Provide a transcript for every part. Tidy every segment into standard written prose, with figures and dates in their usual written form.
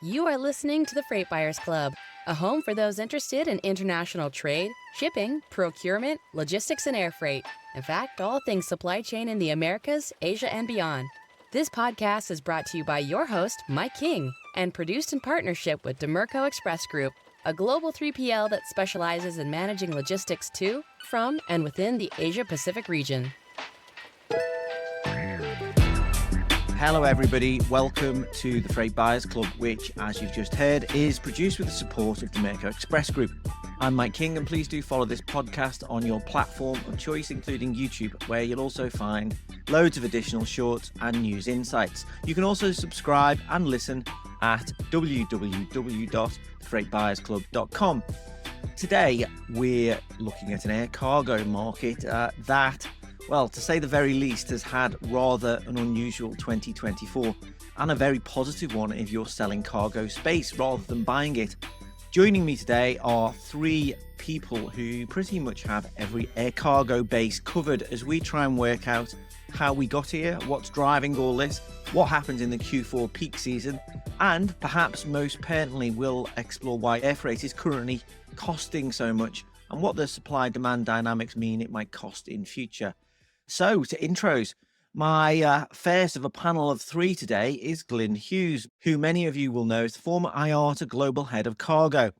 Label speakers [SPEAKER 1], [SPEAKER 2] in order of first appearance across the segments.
[SPEAKER 1] You are listening to the Freight Buyers Club, a home for those interested in international trade, shipping, procurement, logistics, and air freight. In fact, all things supply chain in the Americas, Asia, and beyond. This podcast is brought to you by your host, Mike King, and produced in partnership with Dimerco Express Group, a global 3PL that specializes in managing logistics to, from, and within the Asia-Pacific region.
[SPEAKER 2] Hello everybody, welcome to the Freight Buyers Club, which, as you've just heard, is produced with the support of Dimerco Express Group. I'm Mike King, and please do follow this podcast on your platform of choice, including YouTube, where you'll also find loads of additional shorts and news insights. You can also subscribe and listen at www.freightbuyersclub.com. Today, we're looking at an air cargo market that, well, to say the very least, has had rather an unusual 2024 and a very positive one if you're selling cargo space rather than buying it. Joining me today are three people who pretty much have every air cargo base covered as we try and work out how we got here, what's driving all this, what happens in the Q4 peak season, and perhaps most pertinently, we'll explore why air freight is currently costing so much and what the supply-demand dynamics mean it might cost in future. So, to intros, my first of a panel of three today is Glyn Hughes, who many of you will know as the former IATA Global Head of Cargo.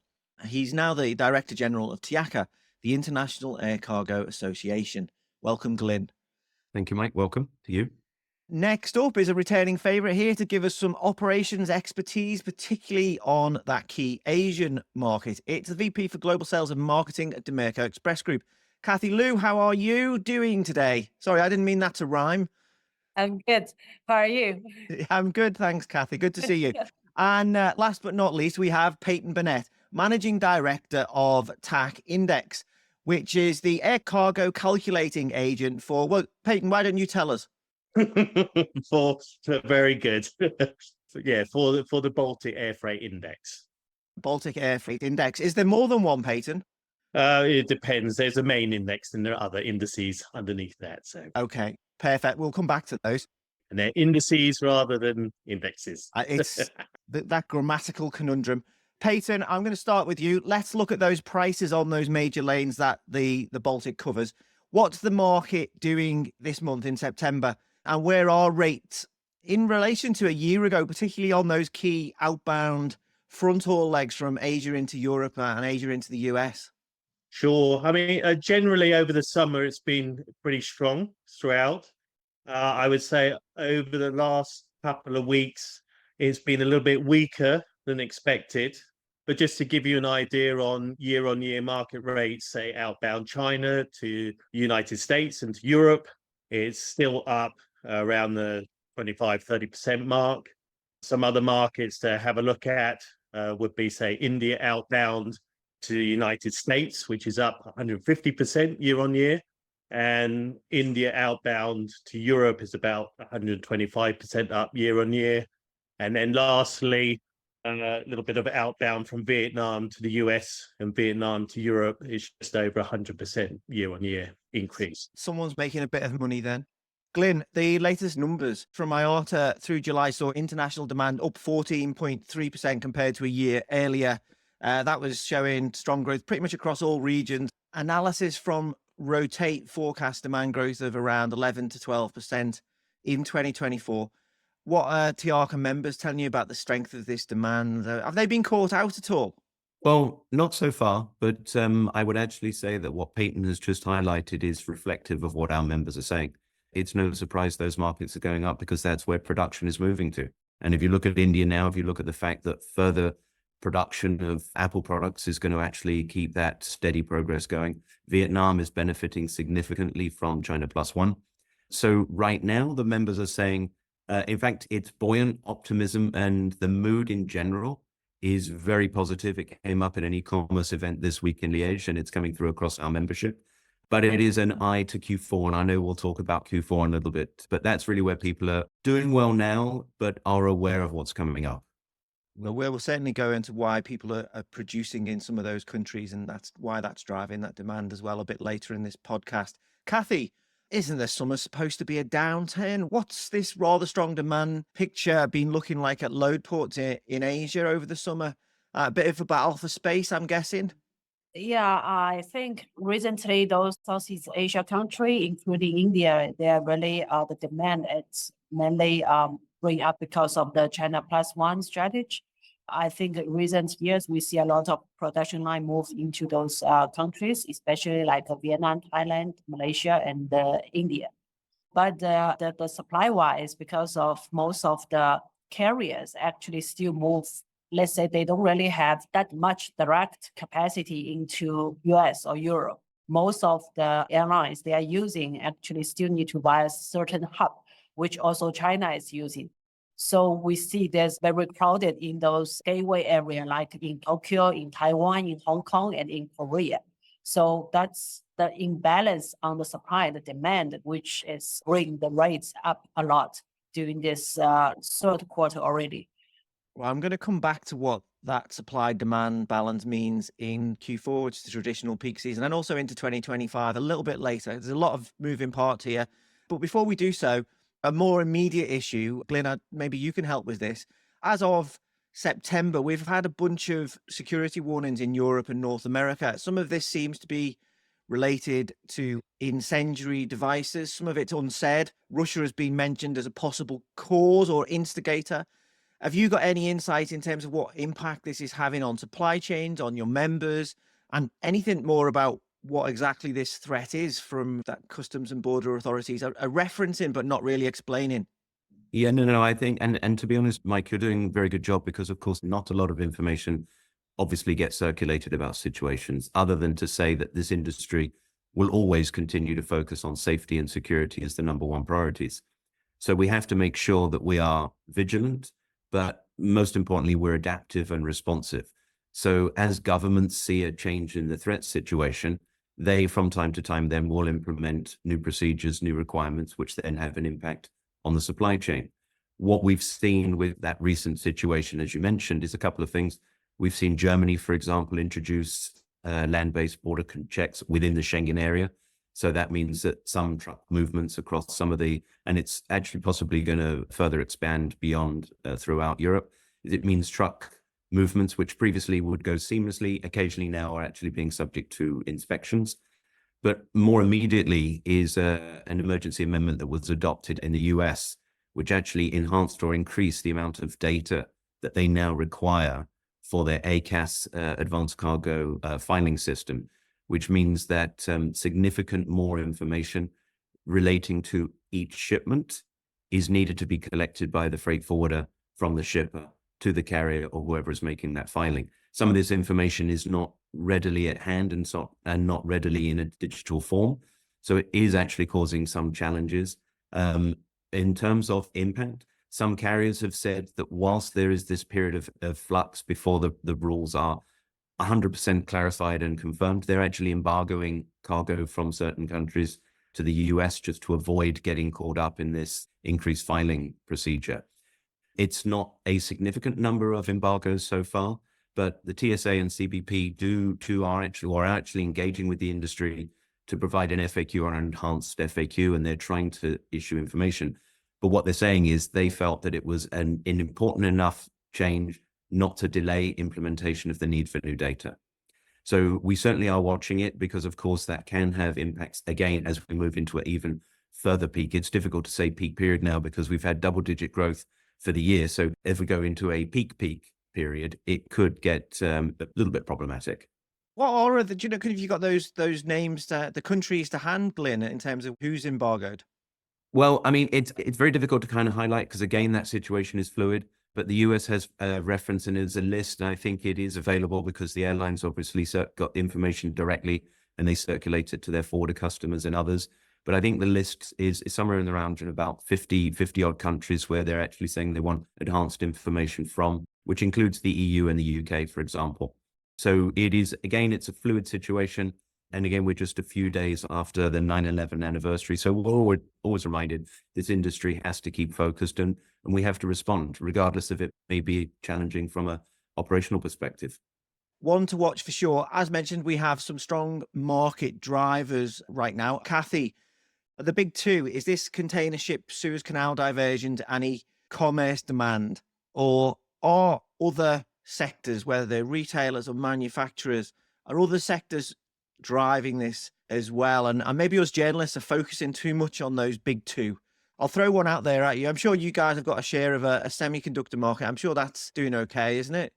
[SPEAKER 2] He's now the Director General of TIACA, the International Air Cargo Association. Welcome, Glyn.
[SPEAKER 3] Thank you, Mike. Welcome to you.
[SPEAKER 2] Next up is a returning favourite here to give us some operations expertise, particularly on that key Asian market. It's the VP for Global Sales and Marketing at Dimerco Express Group. Kathy Lou, how are you doing today? Sorry, I didn't mean that to rhyme.
[SPEAKER 4] I'm good. How are you?
[SPEAKER 2] I'm good, thanks, Kathy. Good to see you. And last but not least, we have Peyton Burnett, Managing Director of TAC Index, which is the air cargo calculating agent for, well, Peyton, why don't you tell us?
[SPEAKER 5] Very good. Yeah, for the Baltic Air Freight Index.
[SPEAKER 2] Baltic Air Freight Index. Is there more than one, Peyton?
[SPEAKER 5] It depends. There's a main index and there are other indices underneath that. So
[SPEAKER 2] okay, perfect. We'll come back to those.
[SPEAKER 5] And they're indices rather than indexes.
[SPEAKER 2] It's that grammatical conundrum. Peyton, I'm going to start with you. Let's look at those prices on those major lanes that the Baltic covers. What's the market doing this month in September? And where are rates in relation to a year ago, particularly on those key outbound front haul legs from Asia into Europe and Asia into the US?
[SPEAKER 5] Sure. I mean, generally over the summer, it's been pretty strong throughout. I would say over the last couple of weeks, it's been a little bit weaker than expected. But just to give you an idea on year market rates, say outbound China to United States and to Europe, it's still up around the 25-30% mark. Some other markets to have a look at would be, say, India outbound to the United States, which is up 150% year on year. And India outbound to Europe is about 125% up year on year. And then lastly, a little bit of outbound from Vietnam to the US and Vietnam to Europe is just over 100% year on year increase.
[SPEAKER 2] Someone's making a bit of money then. Glyn, the latest numbers from IATA through July saw international demand up 14.3% compared to a year earlier. That was showing strong growth pretty much across all regions. Analysis from Rotate forecast demand growth of around 11 to 12% in 2024. What are TIACA members telling you about the strength of this demand? Have they been caught out at all?
[SPEAKER 3] Well, not so far, but I would actually say that what Peyton has just highlighted is reflective of what our members are saying. It's no surprise those markets are going up because that's where production is moving to. And if you look at India now, if you look at the fact that further production of Apple products is going to actually keep that steady progress going. Vietnam is benefiting significantly from China Plus One. So right now, the members are saying, in fact, it's buoyant optimism and the mood in general is very positive. It came up at an e-commerce event this week in Liège and it's coming through across our membership. But it is an eye to Q4, and I know we'll talk about Q4 in a little bit, but that's really where people are doing well now, but are aware of what's coming up.
[SPEAKER 2] Well, we'll certainly go into why people are producing in some of those countries, and that's why that's driving that demand as well a bit later in this podcast. Kathy, Isn't the summer supposed to be a downturn? What's this rather strong demand picture been looking like at load ports in Asia over the summer? A bit of a battle for space, I'm guessing.
[SPEAKER 4] Yeah, I think recently those Southeast Asia country, including India, they are really the demand it's mainly bring up because of the China plus one strategy. I think in recent years we see a lot of production line move into those countries, especially like Vietnam, Thailand, Malaysia, and India. But the supply wise, because of most of the carriers actually still move, let's say they don't really have that much direct capacity into US or Europe. Most of the airlines they are using actually still need to buy a certain hub, which also China is using. So we see there's very crowded in those gateway area, like in Tokyo, in Taiwan, in Hong Kong, and in Korea. So that's the imbalance on the supply and the demand, which is bringing the rates up a lot during this third quarter already.
[SPEAKER 2] Well, I'm going to come back to what that supply demand balance means in Q4, which is the traditional peak season, and also into 2025 a little bit later. There's a lot of moving parts here. But before we do so, a more immediate issue, Glyn, maybe you can help with this. As of September, we've had a bunch of security warnings in Europe and North America. Some of this seems to be related to incendiary devices. Some of it's unsaid. Russia has been mentioned as a possible cause or instigator. Have you got any insight in terms of what impact this is having on supply chains, on your members, and anything more about what exactly this threat is from that customs and border authorities are referencing but not really explaining?
[SPEAKER 3] Yeah, no, I think, and to be honest, Mike, you're doing a very good job because, of course, not a lot of information obviously gets circulated about situations other than to say that this industry will always continue to focus on safety and security as the number one priorities. So we have to make sure that we are vigilant, but most importantly, we're adaptive and responsive. So as governments see a change in the threat situation, they from time to time then will implement new procedures, new requirements, which then have an impact on the supply chain. What we've seen with that recent situation, as you mentioned, is a couple of things. We've seen Germany, for example, introduce land-based border checks within the Schengen area. So that means that some truck movements across some of and it's actually possibly going to further expand beyond throughout Europe. It means truck movements, which previously would go seamlessly, occasionally now are actually being subject to inspections. But more immediately is an emergency amendment that was adopted in the US, which actually enhanced or increased the amount of data that they now require for their ACAS advanced cargo filing system, which means that significant more information relating to each shipment is needed to be collected by the freight forwarder from the shipper to the carrier or whoever is making that filing. Some of this information is not readily at hand and not readily in a digital form. So it is actually causing some challenges. In terms of impact, some carriers have said that whilst there is this period of flux before the rules are 100% clarified and confirmed, they're actually embargoing cargo from certain countries to the US just to avoid getting caught up in this increased filing procedure. It's not a significant number of embargoes so far, but the TSA and CBP are actually engaging with the industry to provide an FAQ or an enhanced FAQ, and they're trying to issue information. But what they're saying is they felt that it was an important enough change not to delay implementation of the need for new data. So we certainly are watching it because, of course, that can have impacts again as we move into an even further peak. It's difficult to say peak period now because we've had double-digit growth for the year. So if we go into a peak period, it could get a little bit problematic.
[SPEAKER 2] What are the, do you know, have you got those names, the countries to hand, Glyn, in terms of who's embargoed?
[SPEAKER 3] Well, I mean, it's very difficult to kind of highlight because, again, that situation is fluid. But the US has a reference and is a list, and I think it is available because the airlines obviously got information directly and they circulate it to their forwarder customers and others. But I think the list is somewhere in the range of about 50 odd countries where they're actually saying they want enhanced information from, which includes the EU and the UK, for example. So it is, again, it's a fluid situation. And again, we're just a few days after the 9/11 anniversary. So we're always reminded this industry has to keep focused and we have to respond, regardless of it may be challenging from an operational perspective.
[SPEAKER 2] One to watch for sure. As mentioned, we have some strong market drivers right now. Kathy, The big two, is this container ship, Suez Canal diversions, and e-commerce demand? Or are other sectors, whether they're retailers or manufacturers, are other sectors driving this as well? And maybe us journalists are focusing too much on those big two. I'll throw one out there at you. I'm sure you guys have got a share of a semiconductor market. I'm sure that's doing okay, isn't it?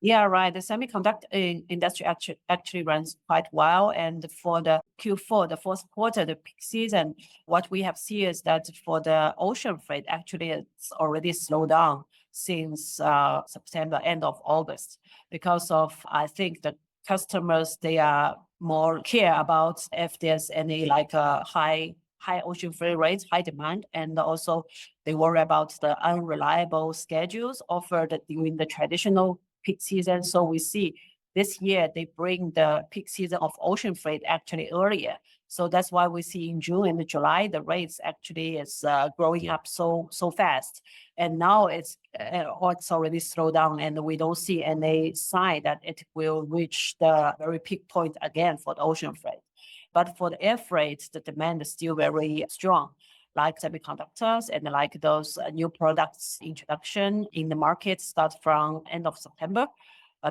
[SPEAKER 4] Yeah, right. The semiconductor industry actually runs quite well. And for the Q4, the fourth quarter, the peak season, what we have seen is that for the ocean freight, actually it's already slowed down since September, end of August, because of, I think, the customers, they are more care about if there's any like high ocean freight rates, high demand, and also they worry about the unreliable schedules offered during the traditional peak season. So we see this year they bring the peak season of ocean freight actually earlier. So that's why we see in June and July the rates actually is growing up so fast. And now it's already slowed down, and we don't see any sign that it will reach the very peak point again for the ocean freight. But for the air freight, the demand is still very strong, like semiconductors and like those new products introduction in the market start from end of September,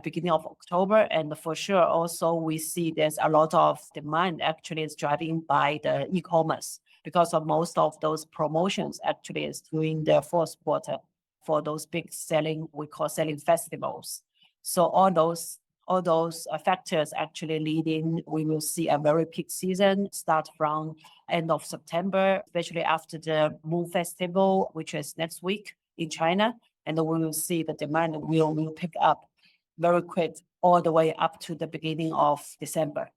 [SPEAKER 4] beginning of October. And for sure, also we see there's a lot of demand actually is driving by the e-commerce, because of most of those promotions actually is during the fourth quarter for those big selling, we call selling festivals. So all those factors actually leading, we will see a very peak season start from end of September, especially after the Moon Festival, which is next week in China. And we will see the demand will pick up very quick all the way up to the beginning of December.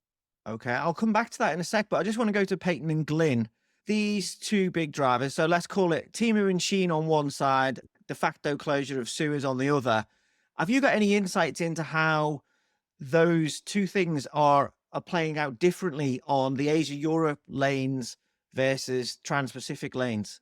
[SPEAKER 2] Okay, I'll come back to that in a sec, but I just want to go to Peyton and Glyn. These two big drivers, so let's call it Temu and Shein on one side, de facto closure of Suez on the other. Have you got any insights into how those two things are playing out differently on the Asia-Europe lanes versus Trans-Pacific lanes?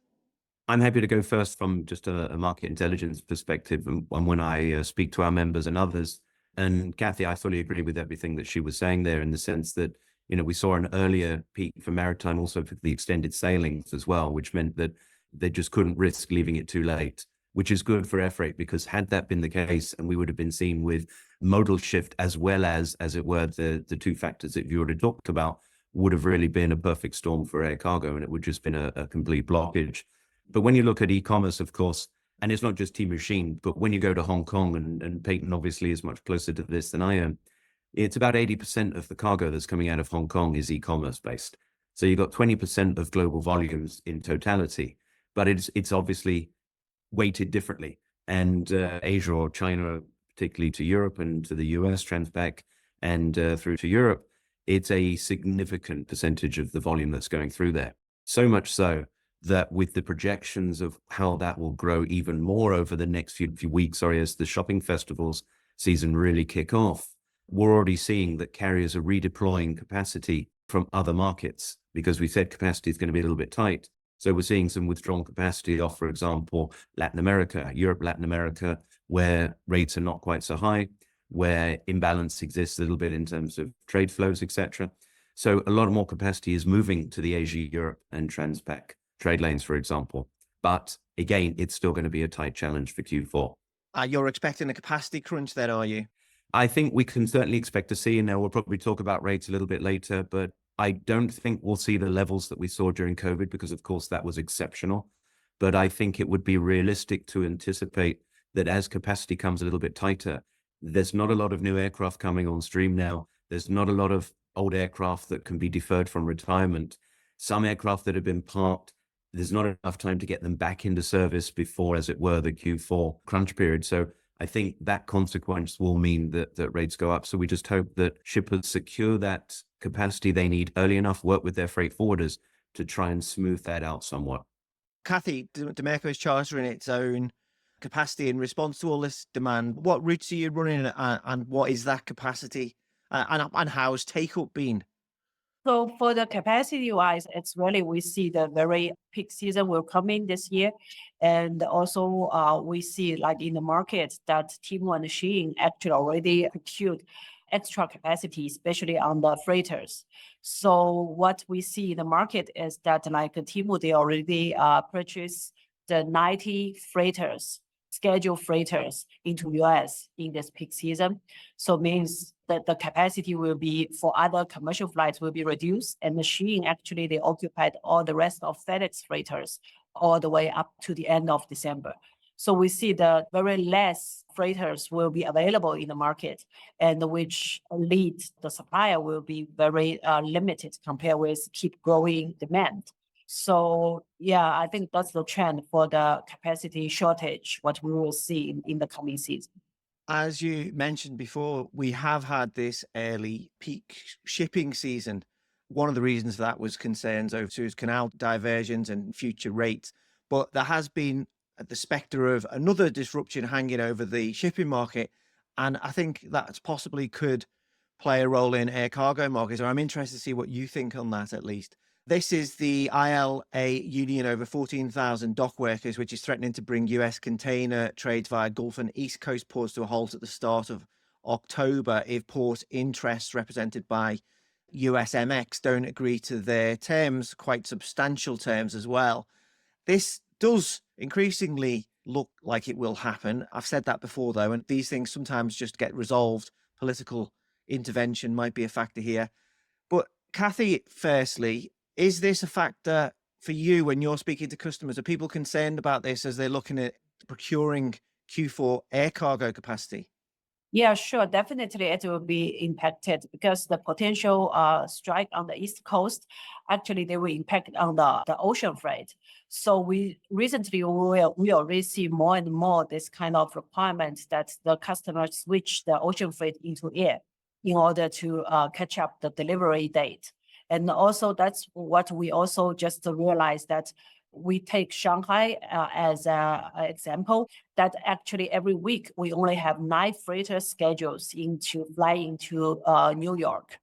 [SPEAKER 3] I'm happy to go first from just a market intelligence perspective, and when I speak to our members and others. And Kathy, I fully agree with everything that she was saying there, in the sense that, you know, we saw an earlier peak for maritime, also for the extended sailings as well, which meant that they just couldn't risk leaving it too late, which is good for air freight, because had that been the case, and we would have been seen with modal shift as well as it were, the two factors that you already talked about, would have really been a perfect storm for air cargo, and it would just been a complete blockage. But when you look at e-commerce, of course, and it's not just Temu Shein, but when you go to Hong Kong, and Peyton obviously is much closer to this than I am, it's about 80% of the cargo that's coming out of Hong Kong is e-commerce based. So you've got 20% of global volumes in totality, but it's obviously weighted differently. And Asia or China, particularly to Europe and to the U.S. Transpac and through to Europe, it's a significant percentage of the volume that's going through there. So much so that with the projections of how that will grow even more over the next few weeks, as the shopping festivals season really kick off, we're already seeing that carriers are redeploying capacity from other markets, because we said capacity is going to be a little bit tight. So we're seeing some withdrawn capacity off, for example, Latin America, Europe, Latin America, where rates are not quite so high, where imbalance exists a little bit in terms of trade flows, etc. So a lot more capacity is moving to the Asia, Europe, and Transpac trade lanes, for example. But again, it's still going to be a tight challenge for Q4.
[SPEAKER 2] You're expecting a capacity crunch there, are you?
[SPEAKER 3] I think we can certainly expect to see, and we'll probably talk about rates a little bit later, but I don't think we'll see the levels that we saw during COVID, because of course that was exceptional. But I think it would be realistic to anticipate that as capacity comes a little bit tighter, there's not a lot of new aircraft coming on stream now. There's not a lot of old aircraft that can be deferred from retirement. Some aircraft that have been parked, there's not enough time to get them back into service before, as it were, the Q4 crunch period. So I think that consequence will mean that rates go up. So we just hope that shippers secure that capacity they need early enough, work with their freight forwarders to try and smooth that out somewhat.
[SPEAKER 2] Kathy, Dimerco is chartering its own capacity in response to all this demand. What routes are you running, and what is that capacity, and how's take-up been?
[SPEAKER 4] So for the capacity wise, it's really, we see the very peak season will come in this year. And also we see like in the market that Temu and Shein actually already procured extra capacity, especially on the freighters. So what we see in the market is that like Temu, they already purchased the 90 freighters, scheduled freighters into US in this peak season. So means that the capacity will be for other commercial flights will be reduced. And the Shein actually, they occupied all the rest of FedEx freighters all the way up to the end of December. So we see the very less freighters will be available in the market, and which leads the supplier will be very limited compared with keep growing demand. So yeah, I think that's the trend for the capacity shortage, what we will see in the coming season.
[SPEAKER 2] As you mentioned before, we have had this early peak shipping season. One of the reasons for that was concerns over Suez Canal diversions and future rates. But there has been the spectre of another disruption hanging over the shipping market. And I think that possibly could play a role in air cargo markets. So I'm interested to see what you think on that, at least. This is the ILA union over 14,000 dock workers, which is threatening to bring US container trades via Gulf and East Coast ports to a halt at the start of October if port interests represented by USMX don't agree to their terms, quite substantial terms as well. This does increasingly look like it will happen. I've said that before, though, and these things sometimes just get resolved. Political intervention might be a factor here. But Kathy, firstly, is this a factor for you when you're speaking to customers? Are people concerned about this as they're looking at procuring Q4 air cargo capacity?
[SPEAKER 4] Yeah, sure. Definitely it will be impacted because the potential strike on the East Coast, actually they will impact on the ocean freight. So we already see more and more this kind of requirement that the customers switch the ocean freight into air in order to catch up the delivery date. And also that's what we also just realized that we take Shanghai as an example, that actually every week we only have 9 freighter schedules fly into New York.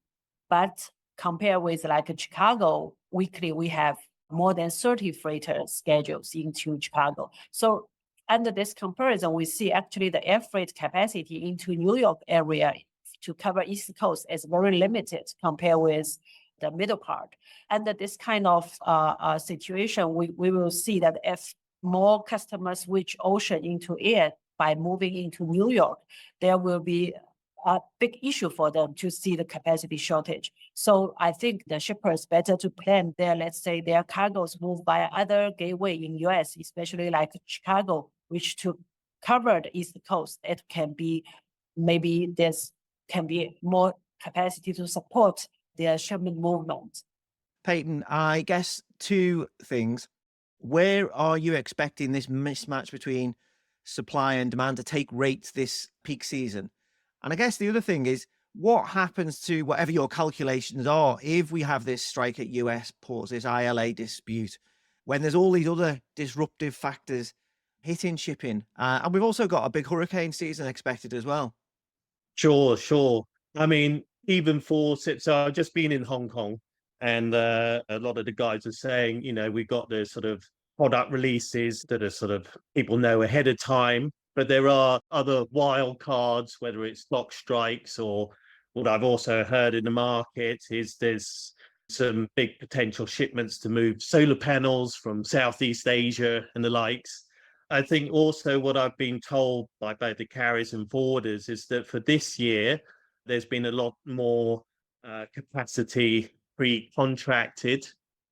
[SPEAKER 4] But compared with like Chicago, weekly we have more than 30 freighter schedules into Chicago. So under this comparison, we see actually the air freight capacity into New York area to cover East Coast is very limited compared with the middle part. Under this kind of situation, we will see that if more customers switch ocean into air by moving into New York, there will be a big issue for them to see the capacity shortage. So I think the shippers better to plan their, let's say, their cargoes move by other gateway in US, especially like Chicago, which to cover the East Coast, it can be, maybe there's can be more capacity to support their shipment movement.
[SPEAKER 2] Peyton, I guess 2 things. Where are you expecting this mismatch between supply and demand to take rates this peak season? And I guess the other thing is, what happens to whatever your calculations are if we have this strike at US ports, this ILA dispute, when there's all these other disruptive factors hitting shipping? And we've also got a big hurricane season expected as well.
[SPEAKER 5] Sure. I mean, even so I've just been in Hong Kong, and a lot of the guys are saying, we've got the sort of product releases that are sort of people know ahead of time, but there are other wild cards, whether it's dock strikes or what I've also heard in the market is there's some big potential shipments to move solar panels from Southeast Asia and the likes. I think also what I've been told by both the carriers and forwarders is that for this year, there's been a lot more capacity pre-contracted,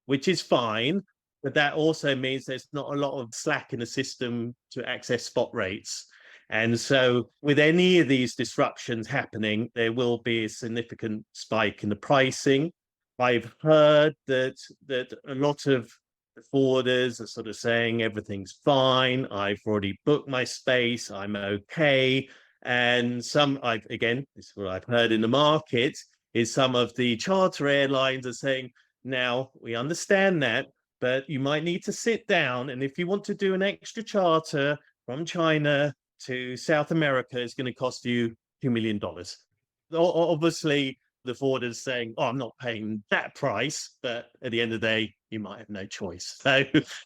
[SPEAKER 5] which is fine, but that also means there's not a lot of slack in the system to access spot rates. And so with any of these disruptions happening, there will be a significant spike in the pricing. I've heard that a lot of the forwarders are sort of saying everything's fine. I've already booked my space. I'm okay. And again, this is what I've heard in the market, is some of the charter airlines are saying, now we understand that, but you might need to sit down. And if you want to do an extra charter from China to South America, it's going to cost you $2 million. Obviously, the forwarder is saying, I'm not paying that price, but at the end of the day, you might have no choice.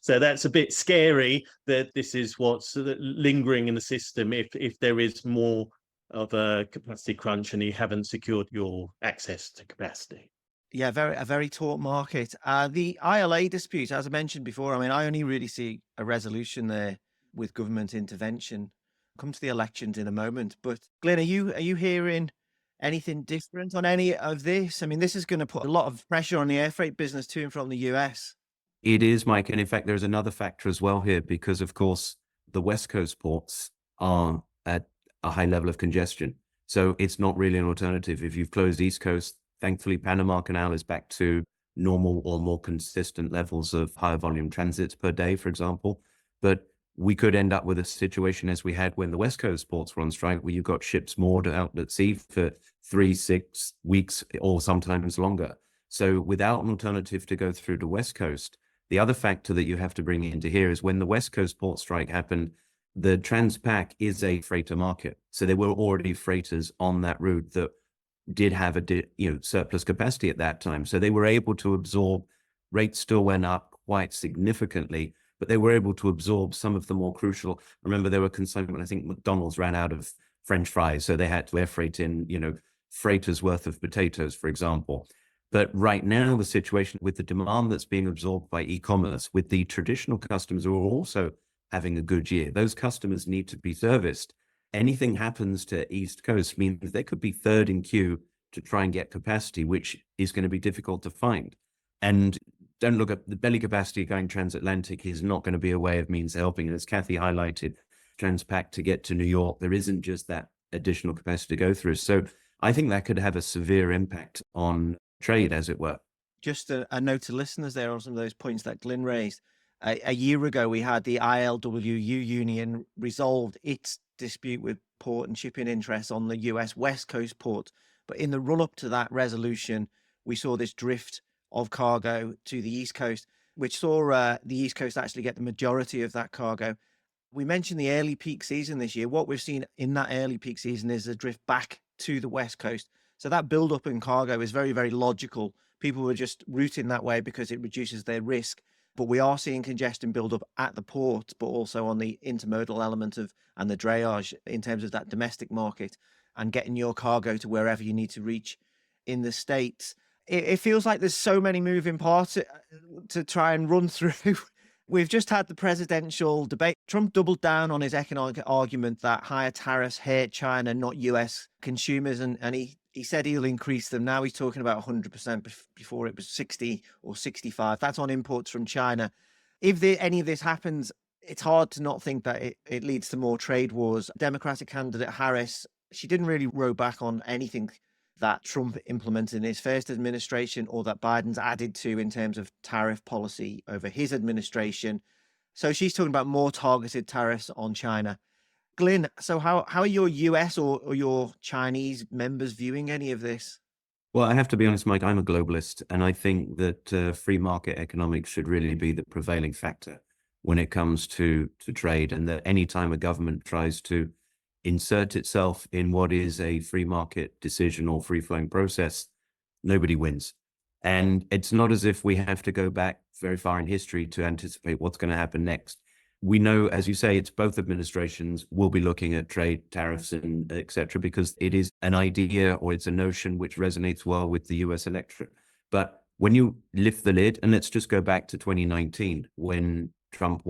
[SPEAKER 5] So that's a bit scary that this is what's lingering in the system if there is more of a capacity crunch and you haven't secured your access to capacity.
[SPEAKER 2] Yeah, a very taut market. The ILA dispute, as I mentioned before, I mean, I only really see a resolution there with government intervention. Come to the elections in a moment, but Glenn, are you hearing anything different on any of this? I mean, this is going to put a lot of pressure on the air freight business to and from the US.
[SPEAKER 3] It is, Mike. And in fact, there's another factor as well here, because of course, the West Coast ports are at a high level of congestion. So it's not really an alternative. If you've closed East Coast, thankfully, Panama Canal is back to normal or more consistent levels of higher volume transits per day, for example. But we could end up with a situation as we had when the West Coast ports were on strike, where you've got ships moored out at sea for 3-6 weeks or sometimes longer. So without an alternative to go through the West Coast, the other factor that you have to bring into here is when the West Coast port strike happened, the Transpac is a freighter market. So there were already freighters on that route that did have a surplus capacity at that time. So they were able to absorb, rates still went up quite significantly, but they were able to absorb some of the more crucial. Remember, there were concerns when I think McDonald's ran out of French fries, so they had to air freight in, freighters worth of potatoes, for example. But right now, the situation with the demand that's being absorbed by e-commerce, with the traditional customers who are also having a good year, those customers need to be serviced. Anything happens to East Coast means they could be third in queue to try and get capacity, which is going to be difficult to find. And don't look at the belly capacity going transatlantic is not going to be a way of means helping. And as Kathy highlighted, Transpac to get to New York, there isn't just that additional capacity to go through. So I think that could have a severe impact on trade, as it were.
[SPEAKER 2] Just a note to listeners there on some of those points that Glyn raised. A year ago, we had the ILWU union resolved its dispute with port and shipping interests on the US West Coast port. But in the run-up to that resolution, we saw this drift of cargo to the East Coast, which saw the East Coast actually get the majority of that cargo. We mentioned the early peak season this year. What we've seen in that early peak season is a drift back to the West Coast. So that build-up in cargo is very, very logical. People were just routing that way because it reduces their risk. But we are seeing congestion build up at the port, but also on the intermodal element of and the drayage in terms of that domestic market and getting your cargo to wherever you need to reach in the States. It feels like there's so many moving parts to try and run through. We've just had the presidential debate. Trump doubled down on his economic argument that higher tariffs hurt China, not US consumers. And he said he'll increase them. Now he's talking about 100%. Before it was 60 or 65. That's on imports from China. If any of this happens, it's hard to not think that it leads to more trade wars. Democratic candidate Harris, she didn't really row back on anything that Trump implemented in his first administration or that Biden's added to in terms of tariff policy over his administration. So she's talking about more targeted tariffs on China. Glyn, so how are your US or your Chinese members viewing any of this?
[SPEAKER 3] Well, I have to be honest, Mike, I'm a globalist, and I think that free market economics should really be the prevailing factor when it comes to trade, and that any time a government tries to insert itself in what is a free market decision or free-flowing process, nobody wins. And it's not as if we have to go back very far in history to anticipate what's going to happen next. We know, as you say, it's both administrations will be looking at trade tariffs and et cetera, because it is an idea or it's a notion which resonates well with the US electorate. But when you lift the lid, and let's just go back to 2019 when Trump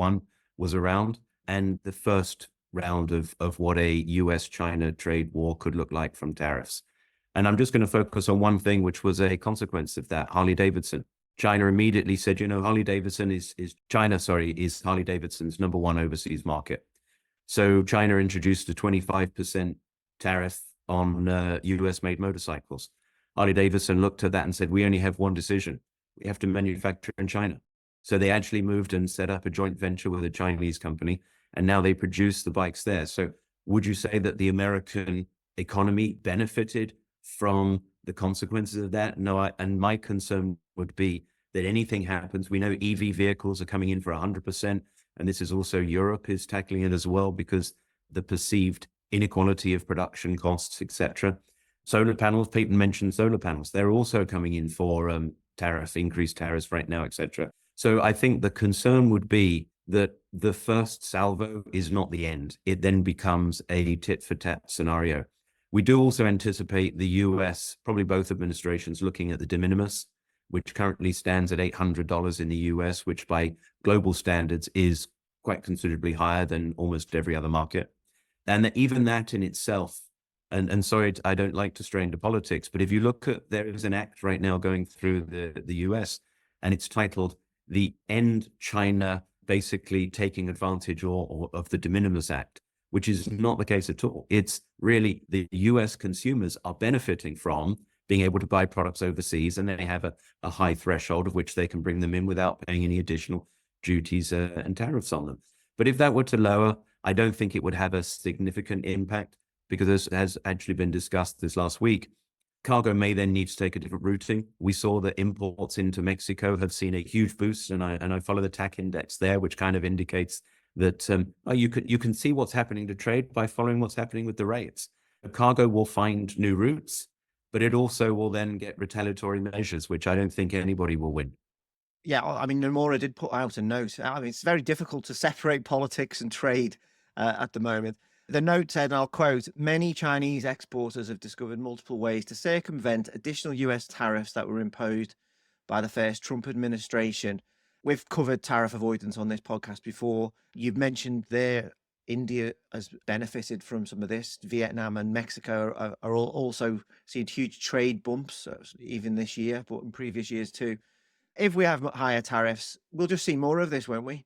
[SPEAKER 3] was around, and the first round of what a US China trade war could look like from tariffs. And I'm just going to focus on one thing, which was a consequence of that, Harley Davidson. China immediately said, Harley Davidson is Harley Davidson's number one overseas market. So China introduced a 25% tariff on US made motorcycles. Harley Davidson looked at that and said, we only have one decision. We have to manufacture in China. So they actually moved and set up a joint venture with a Chinese company, and now they produce the bikes there. So would you say that the American economy benefited from the consequences of that? No, and my concern would be that anything happens. We know EV vehicles are coming in for 100%, and this is also Europe is tackling it as well because the perceived inequality of production costs, etc. Solar panels, Peyton mentioned solar panels. They're also coming in for increased tariffs right now, etc. So I think the concern would be that the first salvo is not the end. It then becomes a tit for tat scenario. We do also anticipate the US, probably both administrations, looking at the de minimis, which currently stands at $800 in the US, which by global standards is quite considerably higher than almost every other market. And that even that in itself, and sorry, I don't like to stray into politics, but if you look at, there is an act right now going through the US, and it's titled the End China, basically taking advantage or of the de minimis act, which is not the case at all. It's really the US consumers are benefiting from being able to buy products overseas, and they have a high threshold of which they can bring them in without paying any additional duties and tariffs on them. But if that were to lower, I don't think it would have a significant impact, because as has actually been discussed this last week, cargo may then need to take a different routing. We saw that imports into Mexico have seen a huge boost, and I follow the TAC index there, which kind of indicates that you can see what's happening to trade by following what's happening with the rates. Cargo will find new routes, but it also will then get retaliatory measures, which I don't think anybody will win.
[SPEAKER 2] Yeah, I mean, Nomura did put out a note. I mean, it's very difficult to separate politics and trade at the moment. The note said, and I'll quote, "Many Chinese exporters have discovered multiple ways to circumvent additional US tariffs that were imposed by the first Trump administration." We've covered tariff avoidance on this podcast before. You've mentioned there India has benefited from some of this. Vietnam and Mexico are also seeing huge trade bumps, even this year, but in previous years too. If we have higher tariffs, we'll just see more of this, won't we?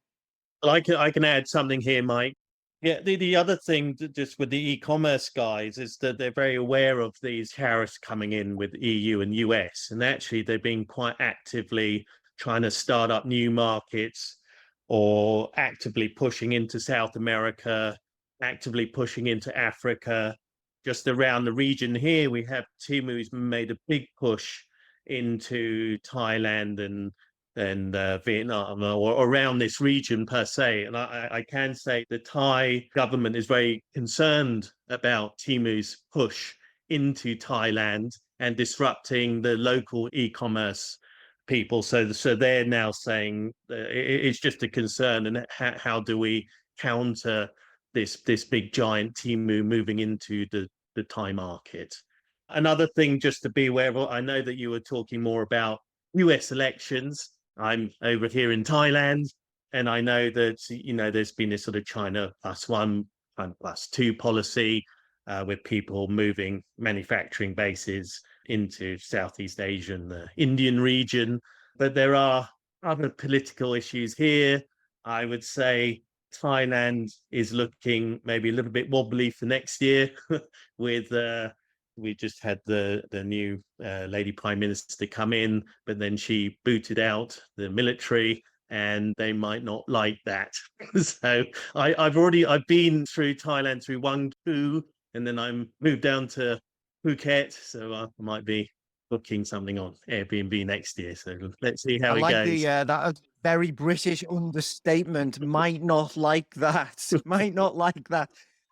[SPEAKER 5] I can add something here, Mike. Yeah, the other thing just with the e-commerce guys is that they're very aware of these tariffs coming in with EU and US, and actually they've been quite actively trying to start up new markets or actively pushing into South America, actively pushing into Africa. Just around the region here, we have Timu's made a big push into Thailand and Vietnam, or around this region per se. And I can say the Thai government is very concerned about Timu's push into Thailand and disrupting the local e-commerce people. So they're now saying it's just a concern, and how do we counter this big giant Timu moving into the Thai market? Another thing just to be aware of, I know that you were talking more about US elections. I'm over here in Thailand, and I know that there's been this sort of China +1 and +2 policy, with people moving manufacturing bases into Southeast Asia and the Indian region. But there are other political issues here. I would say Thailand is looking maybe a little bit wobbly for next year with we just had the new lady prime minister come in, but then she booted out the military, and they might not like that. So I've been through Thailand through one coup, and then I'm moved down to Phuket, so I might be booking something on Airbnb next year. So let's see how
[SPEAKER 2] I
[SPEAKER 5] it
[SPEAKER 2] like
[SPEAKER 5] goes.
[SPEAKER 2] that very British understatement. Might not like that. Might not like that.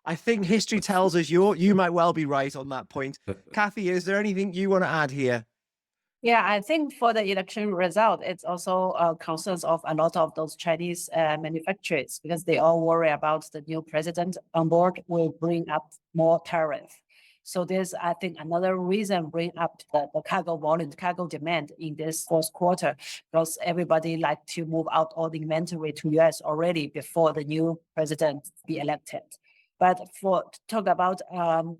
[SPEAKER 2] I think history tells us you might well be right on that point. Kathy, is there anything you want to add here?
[SPEAKER 4] Yeah, I think for the election result, it's also concerns of a lot of those Chinese manufacturers, because they all worry about the new president on board will bring up more tariff. So there's, I think, another reason bring up the cargo volume, cargo demand in this fourth quarter, because everybody like to move out all the inventory to US already before the new president be elected. But for talk about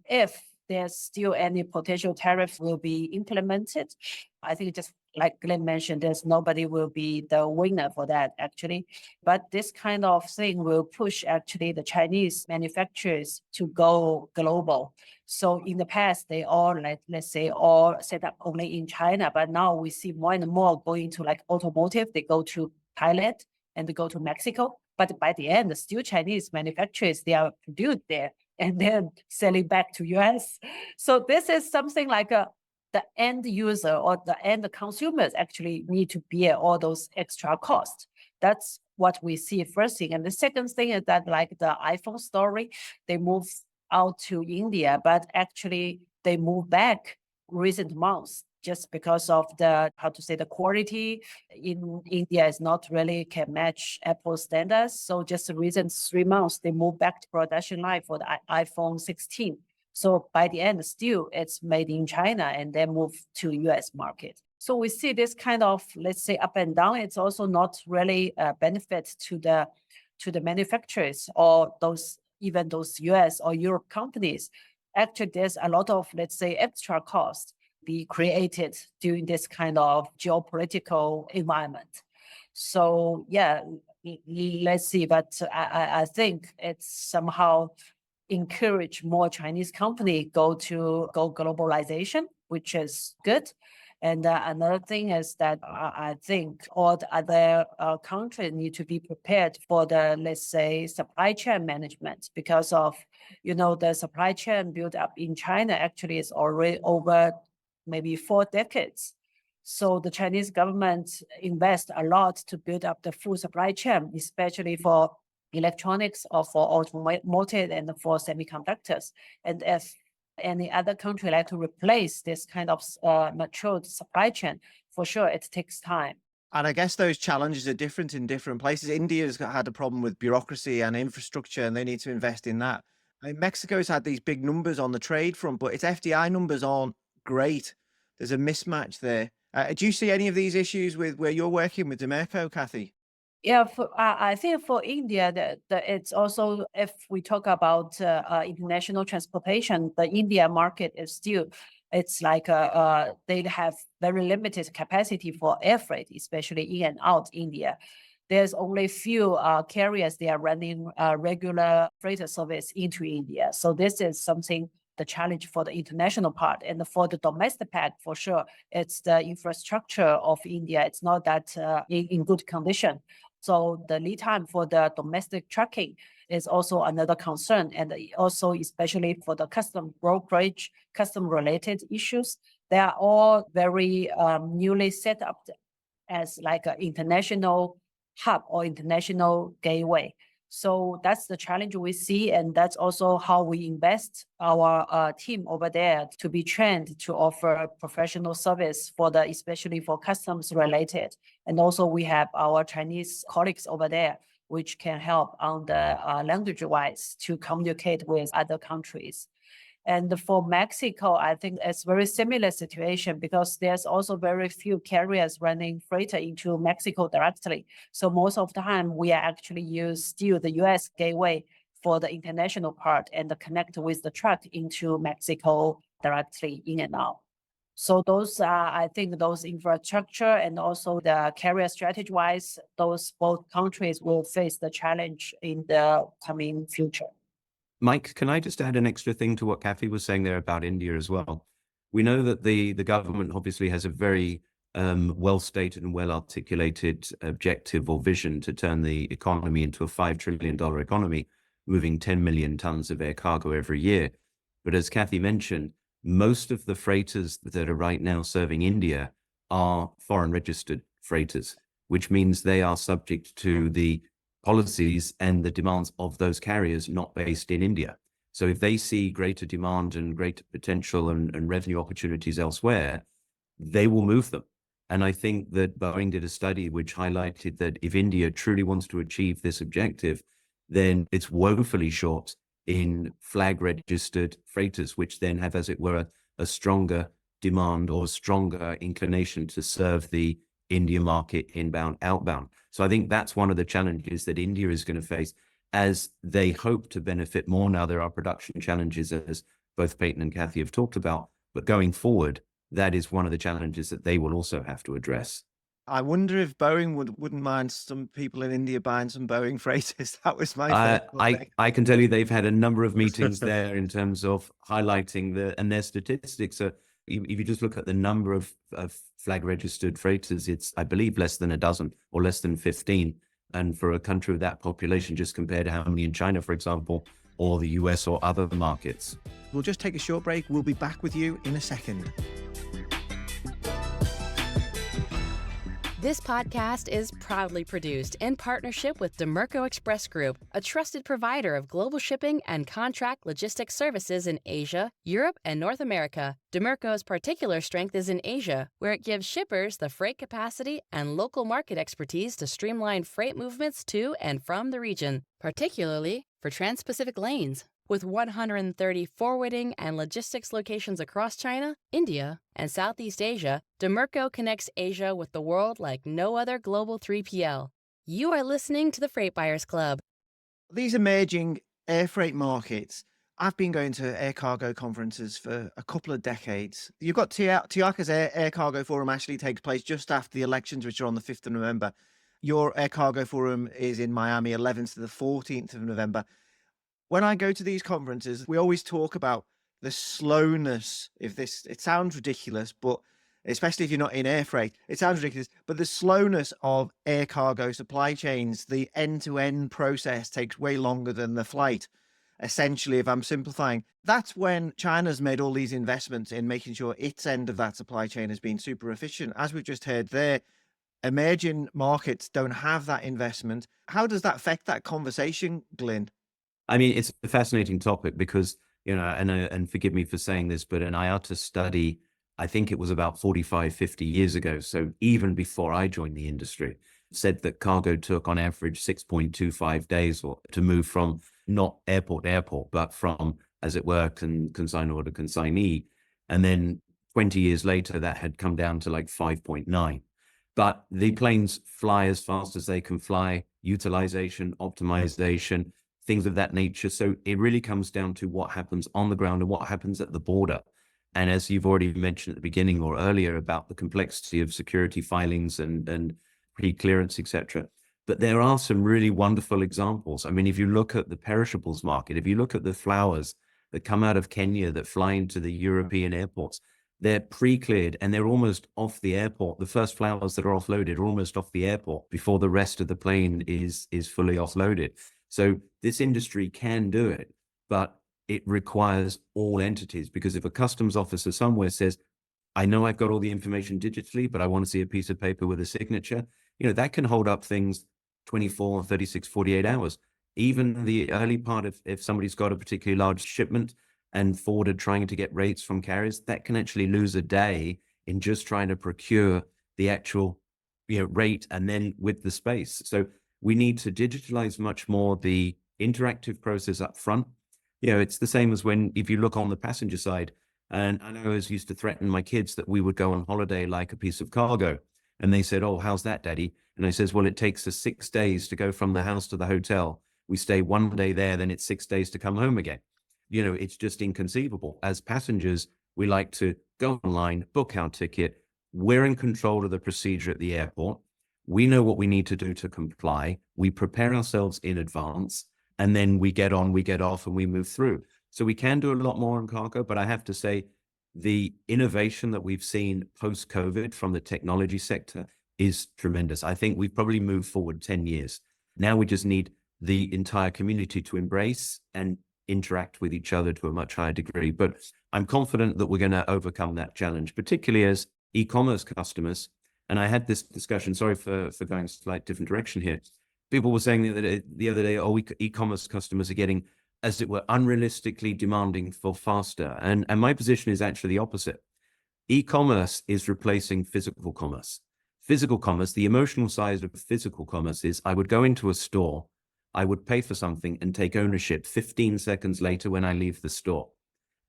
[SPEAKER 4] if there's still any potential tariff will be implemented, I think just like Glenn mentioned, there's nobody will be the winner for that actually. But this kind of thing will push actually the Chinese manufacturers to go global. So in the past, they all let's say all set up only in China, but now we see more and more going to like automotive. They go to Thailand and they go to Mexico. But by the end, still Chinese manufacturers, they are produced there and then selling back to US. So this is something like the end user or the end consumers actually need to bear all those extra costs. That's what we see first thing. And the second thing is that like the iPhone story, they move out to India, but actually they move back recent months just because of the, how to say, the quality in India is not really can match Apple standards. So just the recent 3 months, they moved back to production line for the iPhone 16. So by the end, still it's made in China and then move to U.S. market. So we see this kind of, let's say, up and down. It's also not really a benefit to the manufacturers or even those U.S. or Europe companies. Actually, there's a lot of, let's say, extra cost be created during this kind of geopolitical environment. So yeah, let's see. But I think it's somehow encourage more Chinese company go globalization, which is good. And another thing is that I think all the other countries need to be prepared for the, let's say, supply chain management, because of, the supply chain built up in China actually is already over maybe 4 decades. So the Chinese government invest a lot to build up the full supply chain, especially for electronics or for automotive and for semiconductors. And if any other country like to replace this kind of matured supply chain, for sure it takes time.
[SPEAKER 2] And I guess those challenges are different in different places. India's had a problem with bureaucracy and infrastructure, and they need to invest in that. I mean, Mexico's had these big numbers on the trade front, but its FDI numbers aren't great. There's a mismatch there. Do you see any of these issues with where you're working with Dimerco, Kathy?
[SPEAKER 4] Yeah, I think for India, that it's also, if we talk about international transportation, the India market is still, it's like they have very limited capacity for air freight, especially in and out India. There's only few carriers they are running regular freighter service into India. So this is something, the challenge for the international part. And for the domestic part, for sure, it's the infrastructure of India. It's not that in good condition. So the lead time for the domestic trucking is also another concern. And also, especially for the custom brokerage, custom related issues, they are all very newly set up as like an international hub or international gateway. So that's the challenge we see. And that's also how we invest our team over there to be trained to offer professional service for especially for customs related. And also we have our Chinese colleagues over there, which can help on the language wise to communicate with other countries. And for Mexico, I think it's very similar situation because there's also very few carriers running freighter into Mexico directly. So most of the time we actually use still the U.S. gateway for the international part and connect with the truck into Mexico directly in and out. So those are, I think those infrastructure and also the carrier strategy wise, those both countries will face the challenge in the coming future.
[SPEAKER 3] Mike, can I just add an extra thing to what Kathy was saying there about India as well? We know that the government obviously has a very well-stated and well-articulated objective or vision to turn the economy into a $5 trillion economy, moving 10 million tons of air cargo every year. But as Kathy mentioned, most of the freighters that are right now serving India are foreign registered freighters, which means they are subject to the policies and the demands of those carriers not based in India. So if they see greater demand and greater potential and revenue opportunities elsewhere, they will move them. And I think that Boeing did a study which highlighted that if India truly wants to achieve this objective, then it's woefully short in flag registered freighters, which then have, as it were, a stronger demand or stronger inclination to serve the India market inbound, outbound. So I think that's one of the challenges that India is going to face as they hope to benefit more. Now there are production challenges, as both Peyton and Kathy have talked about, but going forward, that is one of the challenges that they will also have to address.
[SPEAKER 2] I wonder if Boeing wouldn't mind some people in India buying some Boeing freighters. That was my thought.
[SPEAKER 3] I can tell you they've had a number of meetings there in terms of highlighting and their statistics are, if you just look at the number of flag registered freighters, it's, I believe, less than a dozen or less than 15. And for a country of that population, just compared to how many in China, for example, or the US or other markets.
[SPEAKER 2] We'll just take a short break. We'll be back with you in a second.
[SPEAKER 1] This podcast is proudly produced in partnership with Dimerco Express Group, a trusted provider of global shipping and contract logistics services in Asia, Europe, and North America. Dimerco's particular strength is in Asia, where it gives shippers the freight capacity and local market expertise to streamline freight movements to and from the region, particularly for trans-Pacific lanes. With 130 forwarding and logistics locations across China, India, and Southeast Asia, Dimerco connects Asia with the world like no other global 3PL. You are listening to the Freight Buyers Club.
[SPEAKER 2] These emerging air freight markets, I've been going to air cargo conferences for a couple of decades. You've got Tiaka's air Cargo Forum actually takes place just after the elections, which are on the 5th of November. Your Air Cargo Forum is in Miami, 11th to the 14th of November. When I go to these conferences, we always talk about the slowness. It sounds ridiculous, but especially if you're not in air freight, it sounds ridiculous, but the slowness of air cargo supply chains, the end-to-end process takes way longer than the flight. Essentially, if I'm simplifying, that's when China's made all these investments in making sure its end of that supply chain has been super efficient. As we've just heard there, emerging markets don't have that investment. How does that affect that conversation, Glyn?
[SPEAKER 3] I mean, it's a fascinating topic because, and forgive me for saying this, but an IATA study, I think it was about 45, 50 years ago, so even before I joined the industry, said that cargo took on average 6.25 days to move from not airport to airport, but from, as it were, consignor to consignee. And then 20 years later, that had come down to like 5.9. But the planes fly as fast as they can fly, utilization, optimization, things of that nature. So it really comes down to what happens on the ground and what happens at the border. And as you've already mentioned at the beginning or earlier about the complexity of security filings and pre-clearance, etc. But there are some really wonderful examples. I mean, if you look at the perishables market, if you look at the flowers that come out of Kenya that fly into the European airports, they're pre-cleared and they're almost off the airport. The first flowers that are offloaded are almost off the airport before the rest of the plane is fully offloaded. So this industry can do it, but it requires all entities, because if a customs officer somewhere says, I know I've got all the information digitally, but I want to see a piece of paper with a signature, that can hold up things 24, 36, 48 hours. Even the early part of, if somebody's got a particularly large shipment and forwarder trying to get rates from carriers, that can actually lose a day in just trying to procure the actual rate and then with the space. So we need to digitalize much more the interactive process up front. It's the same as if you look on the passenger side, and I always used to threaten my kids that we would go on holiday like a piece of cargo. And they said, oh, how's that, Daddy? And I says, well, it takes us 6 days to go from the house to the hotel. We stay 1 day there, then it's 6 days to come home again. It's just inconceivable. As passengers, we like to go online, book our ticket. We're in control of the procedure at the airport. We know what we need to do to comply. We prepare ourselves in advance, and then we get on, we get off, and we move through. So we can do a lot more on cargo, but I have to say the innovation that we've seen post-COVID from the technology sector is tremendous. I think we've probably moved forward 10 years. Now we just need the entire community to embrace and interact with each other to a much higher degree. But I'm confident that we're going to overcome that challenge, particularly as e-commerce customers. And I had this discussion, sorry for going a slight different direction here. People were saying the other day, e-commerce customers are getting, as it were, unrealistically demanding for faster. And my position is actually the opposite. E-commerce is replacing physical commerce. Physical commerce, the emotional side of physical commerce is I would go into a store, I would pay for something and take ownership 15 seconds later when I leave the store.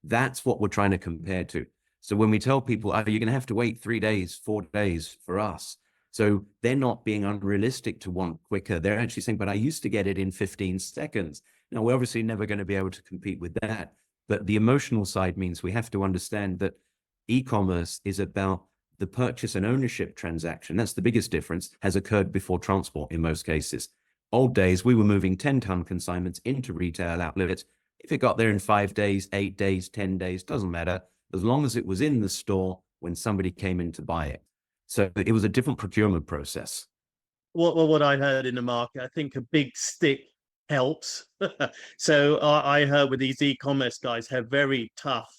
[SPEAKER 3] That's what we're trying to compare to. So when we tell people, you're going to have to wait 3 days, 4 days for us. So they're not being unrealistic to want quicker. They're actually saying, but I used to get it in 15 seconds. Now, we're obviously never going to be able to compete with that. But the emotional side means we have to understand that e-commerce is about the purchase and ownership transaction. That's the biggest difference, has occurred before transport in most cases. Old days, we were moving 10-ton consignments into retail outlets. If it got there in 5 days, 8 days, 10 days, doesn't matter, as long as it was in the store when somebody came in to buy it. So it was a different procurement process.
[SPEAKER 5] What I heard in the market, I think a big stick helps. So I heard with these e-commerce guys have very tough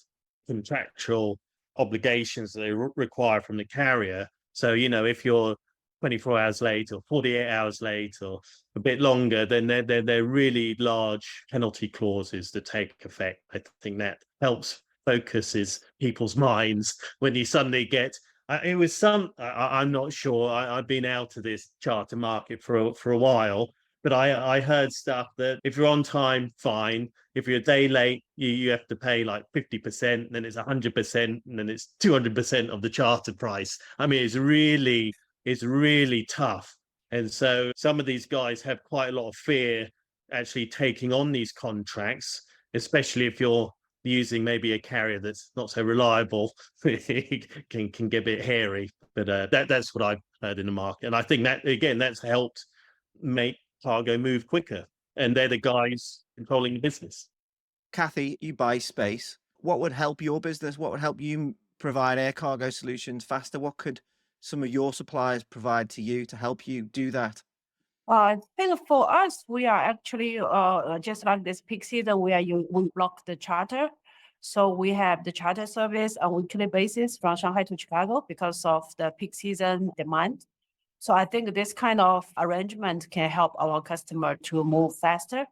[SPEAKER 5] contractual obligations they require from the carrier. So, if you're 24 hours late or 48 hours late or a bit longer, then they're really large penalty clauses that take effect. I think that helps focuses people's minds when you suddenly get it was I'm not sure. I've been out of this charter market for a while, But I heard stuff that if you're on time, fine. If you're a day late, you have to pay like 50%, then it's 100%, and then it's 200% of the charter price. I mean, it's really tough. And so some of these guys have quite a lot of fear actually taking on these contracts, especially if you're using maybe a carrier that's not so reliable. It can get a bit hairy. But that's what I've heard in the market. And I think that, again, that's helped make cargo move quicker. And they're the guys controlling the business.
[SPEAKER 2] Kathy, you buy space. What would help your business? What would help you provide air cargo solutions faster? What could some of your suppliers provide to you to help you do that?
[SPEAKER 4] I think for us, we are actually just like this peak season where we block the charter. So we have the charter service on a weekly basis from Shanghai to Chicago because of the peak season demand. So I think this kind of arrangement can help our customer to move faster.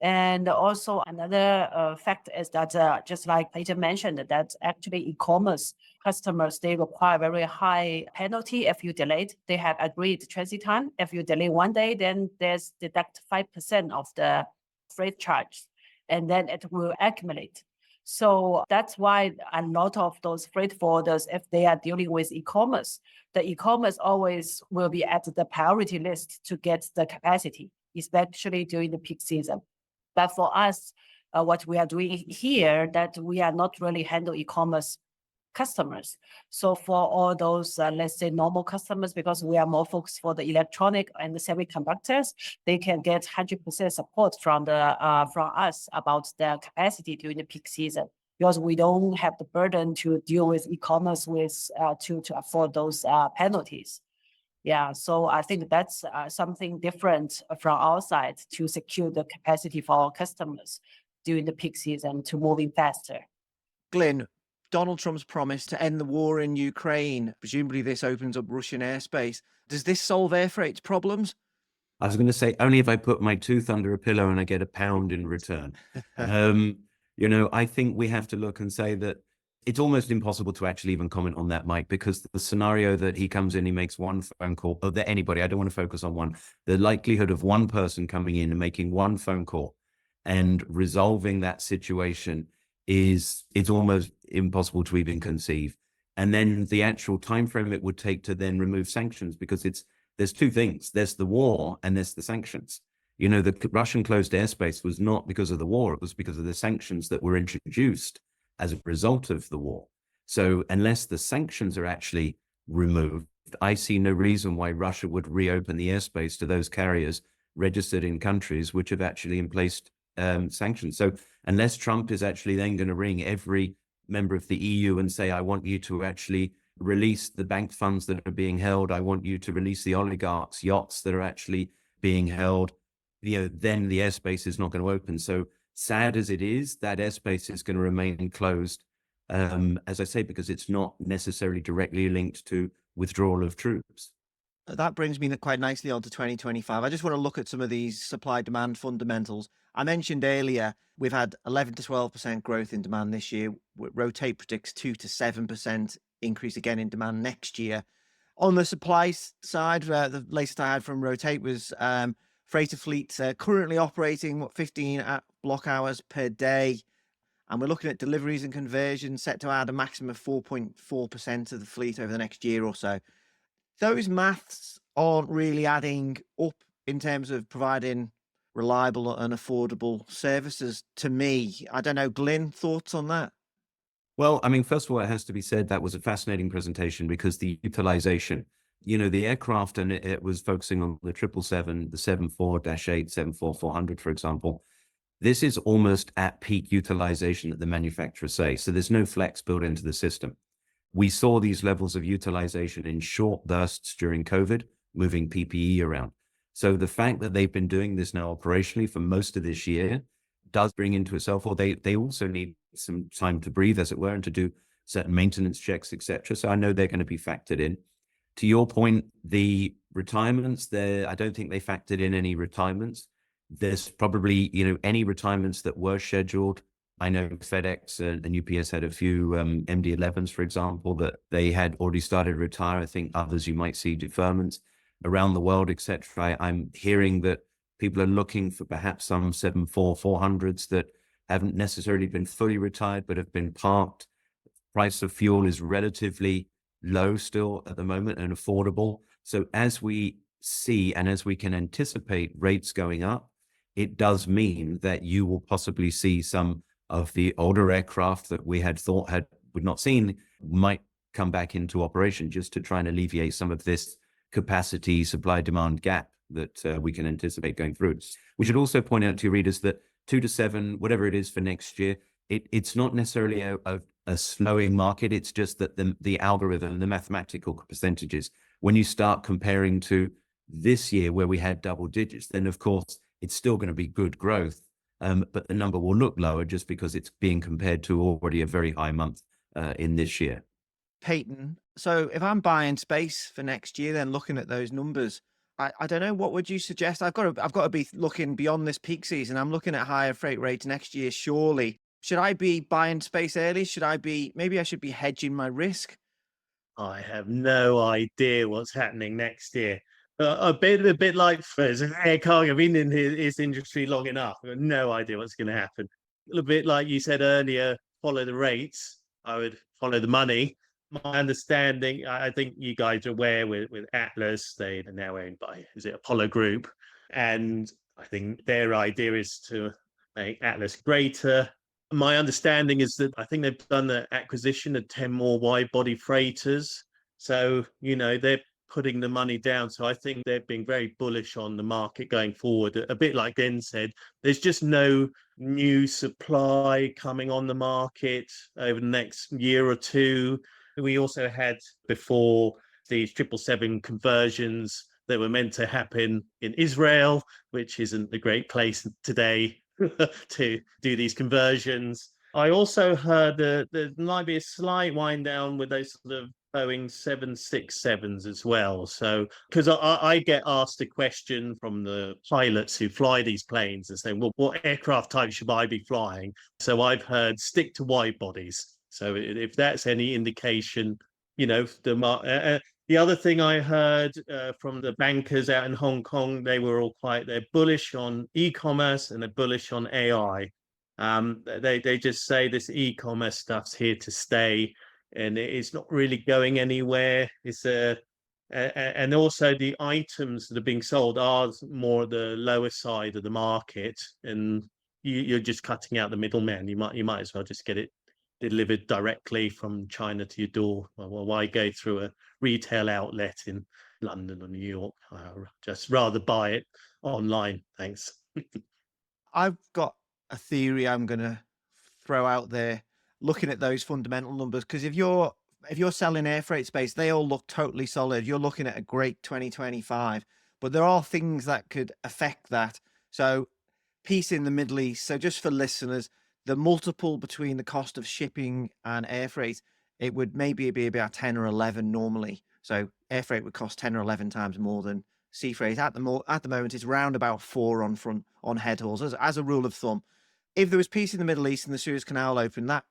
[SPEAKER 4] And also another fact is that just like Peter mentioned, that actually e-commerce customers, they require very high penalty if you delayed. They have agreed transit time. If you delay 1 day, then there's deduct 5% of the freight charge, and then it will accumulate. So that's why a lot of those freight forwarders, if they are dealing with e-commerce, the e-commerce always will be at the priority list to get the capacity, especially during the peak season. But for us, what we are doing here, that we are not really handle e-commerce customers. So for all those, let's say, normal customers, because we are more focused for the electronic and the semiconductors, they can get 100% support from us about their capacity during the peak season, because we don't have the burden to deal with e-commerce with to afford those penalties. Yeah, so I think that's something different from our side to secure the capacity for our customers during the peak season to moving faster.
[SPEAKER 2] Glyn, Donald Trump's promise to end the war in Ukraine, presumably this opens up Russian airspace. Does this solve Airfreight's problems?
[SPEAKER 3] I was going to say, only if I put my tooth under a pillow and I get £1 in return. I think we have to look and say that it's almost impossible to actually even comment on that, Mike, because the scenario that he comes in, he makes one phone call, or that anybody, I don't want to focus on one, the likelihood of one person coming in and making one phone call and resolving that situation it's almost impossible to even conceive. And then the actual time frame it would take to then remove sanctions, because there's two things. There's the war and there's the sanctions. The Russian closed airspace was not because of the war, it was because of the sanctions that were introduced as a result of the war. So unless the sanctions are actually removed, I see no reason why Russia would reopen the airspace to those carriers registered in countries which have actually emplaced sanctions. So unless Trump is actually then going to ring every member of the EU and say, I want you to actually release the bank funds that are being held, I want you to release the oligarchs' yachts that are actually being held, then the airspace is not going to open. So sad as it is, that airspace is going to remain closed, as I say, because it's not necessarily directly linked to withdrawal of troops.
[SPEAKER 2] That brings me quite nicely on to 2025. I just want to look at some of these supply-demand fundamentals. I mentioned earlier, we've had 11 to 12% growth in demand this year. Rotate predicts 2 to 7% increase again in demand next year. On the supply side, the latest I had from Rotate was freighter fleet currently operating 15 block hours per day. And we're looking at deliveries and conversions set to add a maximum of 4.4% of the fleet over the next year or so. Those maths aren't really adding up in terms of providing reliable and affordable services to me. I don't know, Glyn, thoughts on that?
[SPEAKER 3] Well, I mean, first of all, it has to be said that was a fascinating presentation because the utilization, the aircraft, and it was focusing on the 777, the 74-8, 74-400, for example. This is almost at peak utilization that the manufacturers say. So there's no flex built into the system. We saw these levels of utilization in short bursts during COVID, moving PPE around. So the fact that they've been doing this now operationally for most of this year does bring into itself, or they also need some time to breathe, as it were, and to do certain maintenance checks, etc. So I know they're going to be factored in. To your point, the retirements, I don't think they factored in any retirements. There's probably, any retirements that were scheduled. I know FedEx and UPS had a few MD-11s, for example, that they had already started to retire. I think others you might see deferments around the world, etc. I'm hearing that People are looking for perhaps some 747-400s that haven't necessarily been fully retired, but have been parked. Price of fuel is relatively low still at the moment and affordable. So as we see and as we can anticipate rates going up, it does mean that you will possibly see some of the older aircraft that we had thought would not seen might come back into operation, just to try and alleviate some of this capacity supply demand gap that we can anticipate going through. We should also point out to your readers that 2 to 7, whatever it is for next year, it's not necessarily a slowing market. It's just that the algorithm, the mathematical percentages, when you start comparing to this year where we had double digits, then of course it's still going to be good growth. But the number will look lower just because it's being compared to already a very high month in this year.
[SPEAKER 2] Peyton, so if I'm buying space for next year, then looking at those numbers, I don't know, what would you suggest? I've got to be looking beyond this peak season. I'm looking at higher freight rates next year, surely. Should I be buying space early? Maybe I should be hedging my risk?
[SPEAKER 5] I have no idea what's happening next year. A bit like as an air cargo. I've been in this industry long enough. I've got no idea what's going to happen. A little bit like you said earlier, follow the rates. I would follow the money. My understanding, I think you guys are aware with Atlas, they're now owned by, is it Apollo Group? And I think their idea is to make Atlas greater. My understanding is that I think they've done the acquisition of 10 more wide body freighters. So, they're putting the money down. So I think they're being very bullish on the market going forward. A bit like Glenn said, there's just no new supply coming on the market over the next year or two. We also had before these 777 conversions that were meant to happen in Israel, which isn't a great place today to do these conversions. I also heard that there might be a slight wind down with those sort of Boeing 767s as well. So, because I get asked a question from the pilots who fly these planes and saying, well, what aircraft type should I be flying? So I've heard stick to wide bodies. So if that's any indication, the other thing I heard from the bankers out in Hong Kong, they're bullish on e-commerce and they're bullish on AI. They just say this e-commerce stuff's here to stay and it's not really going anywhere. And also the items that are being sold are more the lower side of the market, and you're just cutting out the middleman. You might as well just get it delivered directly from China to your door. Well, why go through a retail outlet in London or New York? I'd just rather buy it online. Thanks.
[SPEAKER 2] I've got a theory I'm going to throw out there, looking at those fundamental numbers, because if you're selling air freight space, they all look totally solid. You're looking at a great 2025, but there are things that could affect that. So peace in the Middle East. So just for listeners, the multiple between the cost of shipping and air freight, it would maybe be about 10 or 11 normally. So air freight would cost 10 or 11 times more than sea freight. At the moment, it's round about 4 on head hauls as a rule of thumb. If there was peace in the Middle East and the Suez Canal open, that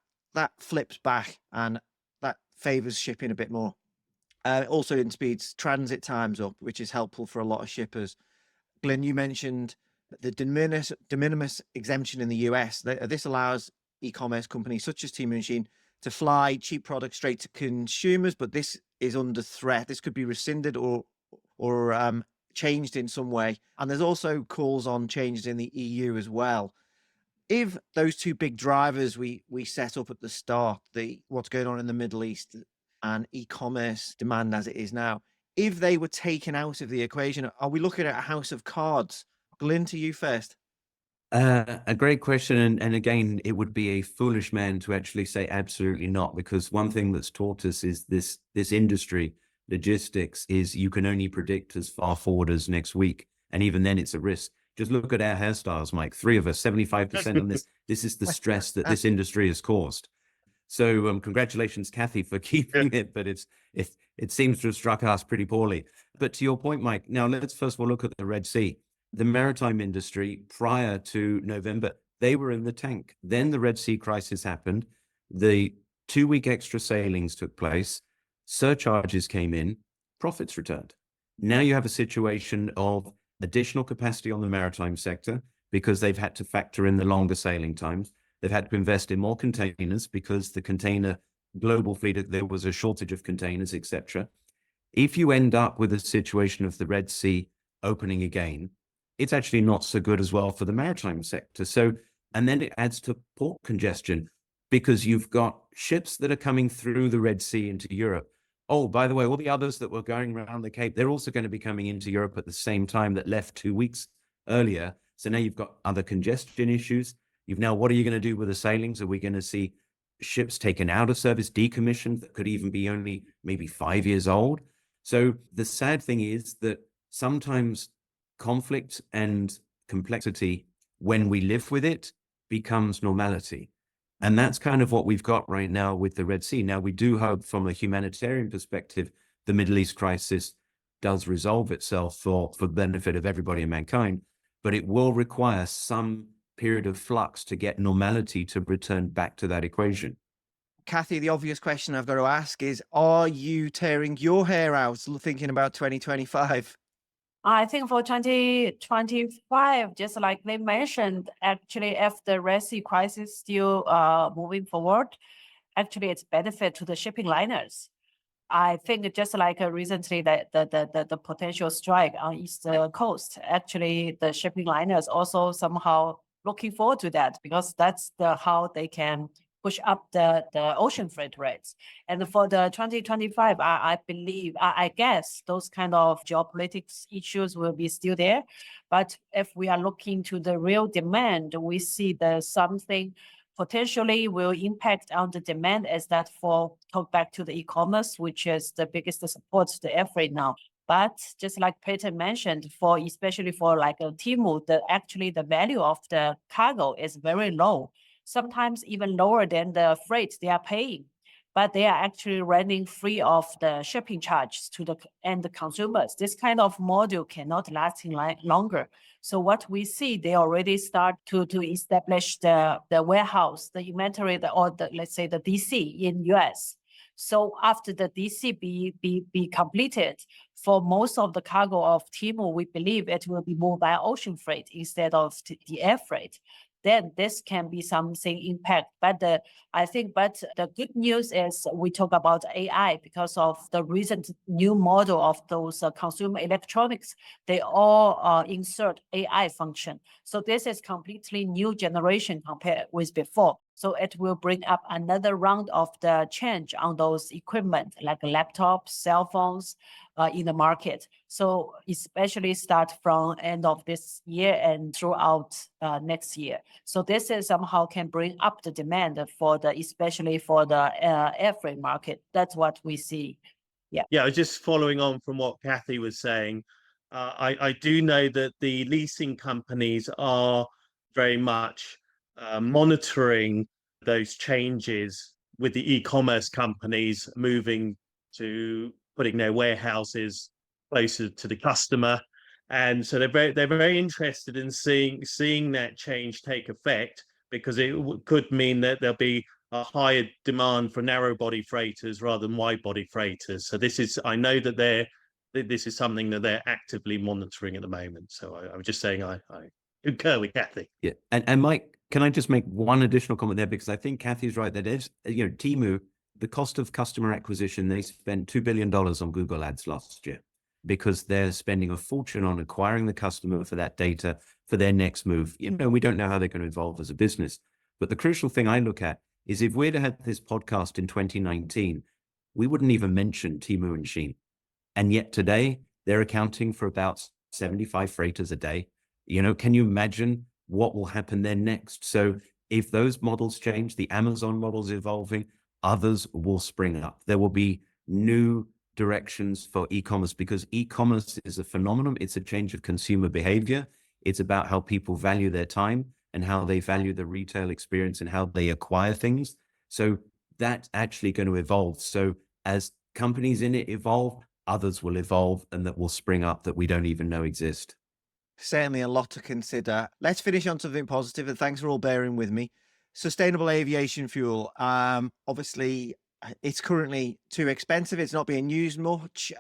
[SPEAKER 2] flips back and that favors shipping a bit more. Also in speeds transit times up, which is helpful for a lot of shippers. Glenn, you mentioned the de minimis exemption in the US. This allows e-commerce companies such as Team Machine to fly cheap products straight to consumers, but this is under threat. This could be rescinded or changed in some way. And there's also calls on changes in the EU as well. If those two big drivers we set up at the start, what's going on in the Middle East and e-commerce demand as it is now, if they were taken out of the equation, are we looking at a house of cards? Glyn, to you first.
[SPEAKER 3] A great question. And again, it would be a foolish man to actually say absolutely not, because one thing that's taught us is this industry, logistics, is you can only predict as far forward as next week. And even then it's a risk. Just look at our hairstyles, Mike. 3 of us, 75% on this. This is the stress that this industry has caused. So congratulations, Kathy, for keeping it, but it seems to have struck us pretty poorly. But to your point, Mike, now let's first of all look at the Red Sea. The maritime industry prior to November, they were in the tank. Then the Red Sea crisis happened. The 2-week extra sailings took place. Surcharges came in, profits returned. Now you have a situation of additional capacity on the maritime sector because they've had to factor in the longer sailing times. They've had to invest in more containers because the container global fleet, there was a shortage of containers, etc. If you end up with a situation of the Red Sea opening again, it's actually not so good as well for the maritime sector. So, and then it adds to port congestion because you've got ships that are coming through the Red Sea into Europe. Oh, by the way, all the others that were going around the Cape, they're also going to be coming into Europe at the same time that left 2 weeks earlier. So now you've got other congestion issues. What are you going to do with the sailings? Are we going to see ships taken out of service, decommissioned, that could even be only maybe 5 years old? So the sad thing is that sometimes conflict and complexity, when we live with it, becomes normality. And that's kind of what we've got right now with the Red Sea. Now, we do hope from a humanitarian perspective, the Middle East crisis does resolve itself for the benefit of everybody and mankind, but it will require some period of flux to get normality to return back to that equation.
[SPEAKER 2] Kathy, the obvious question I've got to ask is, are you tearing your hair out thinking about 2025?
[SPEAKER 4] I think for 2025, just like they mentioned, actually, if the Red Sea crisis still moving forward, actually it's benefit to the shipping liners. I think just like recently the potential strike on East Coast, actually the shipping liners also somehow looking forward to that because that's how they can push up the ocean freight rates. And for the 2025, I believe, I guess those kind of geopolitics issues will be still there. But if we are looking to the real demand, we see there's something potentially will impact on the demand as that for talk back to the e-commerce, which is the biggest support to the air freight now. But just like Peter mentioned, especially for like a Temu, actually the value of the cargo is very low, sometimes even lower than the freight they are paying. But they are actually running free of the shipping charges to the end consumers. This kind of model cannot last longer. So what we see, they already start to establish the warehouse, the inventory, let's say the DC in US. So after the DC be completed, for most of the cargo of Temu, we believe it will be moved by ocean freight instead of the air freight. Then this can be something impact. But the good news is we talk about AI because of the recent new model of those consumer electronics. They all insert AI function. So this is completely new generation compared with before. So it will bring up another round of the change on those equipment like laptops, cell phones in the market. So especially start from end of this year and throughout next year. So this is somehow can bring up the demand especially for the air freight market. That's what we see.
[SPEAKER 5] Yeah, just following on from what Kathy was saying, I do know that the leasing companies are very much monitoring those changes with the e-commerce companies moving to putting their warehouses closer to the customer. And so they're very interested in seeing that change take effect because it could mean that there'll be a higher demand for narrow body freighters rather than wide body freighters. So I know that this is something that they're actively monitoring at the moment. So I was just saying I concur with Kathy.
[SPEAKER 3] Yeah, and Mike, can I just make one additional comment there? Because I think Kathy's right. That is, Temu, the cost of customer acquisition, they spent $2 billion on Google Ads last year because they're spending a fortune on acquiring the customer for that data for their next move. We don't know how they're going to evolve as a business. But the crucial thing I look at is if we'd had this podcast in 2019, we wouldn't even mention Temu and Shein. And yet today, they're accounting for about 75 freighters a day. Can you imagine what will happen there next? So if those models change, the Amazon model's evolving, others will spring up. There will be new directions for e-commerce because e-commerce is a phenomenon. It's a change of consumer behavior. It's about how people value their time and how they value the retail experience and how they acquire things. So that's actually going to evolve. So as companies in it evolve, others will evolve and that will spring up that we don't even know exist.
[SPEAKER 2] Certainly a lot to consider. Let's finish on something positive, and thanks for all bearing with me. Sustainable aviation fuel. Obviously, it's currently too expensive. It's not being used much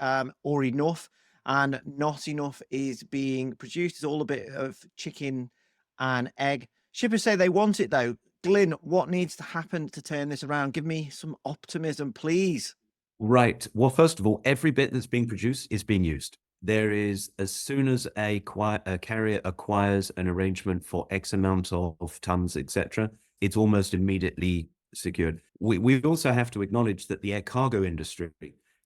[SPEAKER 2] or enough. and not enough is being produced. It's all a bit of chicken and egg. Shippers say they want it though. Glyn, what needs to happen to turn this around? Give me some optimism, please.
[SPEAKER 3] Right. Well, first of all, every bit that's being produced is being used. There is, as soon as a carrier acquires an arrangement for X amount of tons, etc., it's almost immediately secured. We also have to acknowledge that the air cargo industry,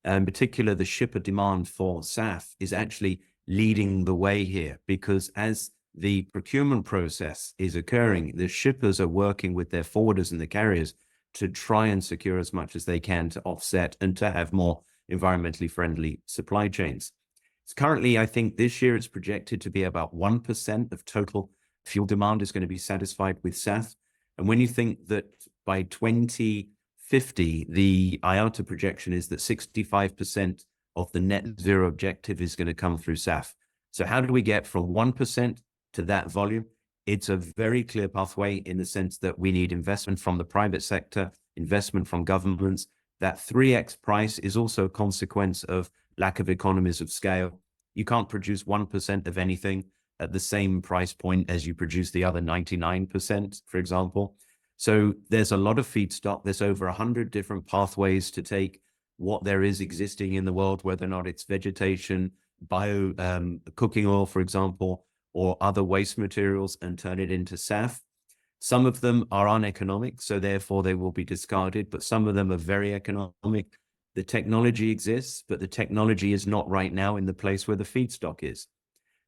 [SPEAKER 3] in particular the shipper demand for SAF, is actually leading the way here, because as the procurement process is occurring, the shippers are working with their forwarders and the carriers to try and secure as much as they can to offset and to have more environmentally friendly supply chains. It's currently, I think this year it's projected to be about 1% of total fuel demand is going to be satisfied with SAF. And when you think that by 2050, the IATA projection is that 65% of the net zero objective is going to come through SAF. So how do we get from 1% to that volume? It's a very clear pathway in the sense that we need investment from the private sector, investment from governments. That 3x price is also a consequence of lack of economies of scale. You can't produce 1% of anything at the same price point as you produce the other 99%, for example. So there's a lot of feedstock. There's over 100 different pathways to take what there is existing in the world, whether or not it's vegetation, bio cooking oil, for example, or other waste materials, and turn it into SAF. Some of them are uneconomic, so therefore they will be discarded, but some of them are very economic. The technology exists, but the technology is not right now in the place where the feedstock is.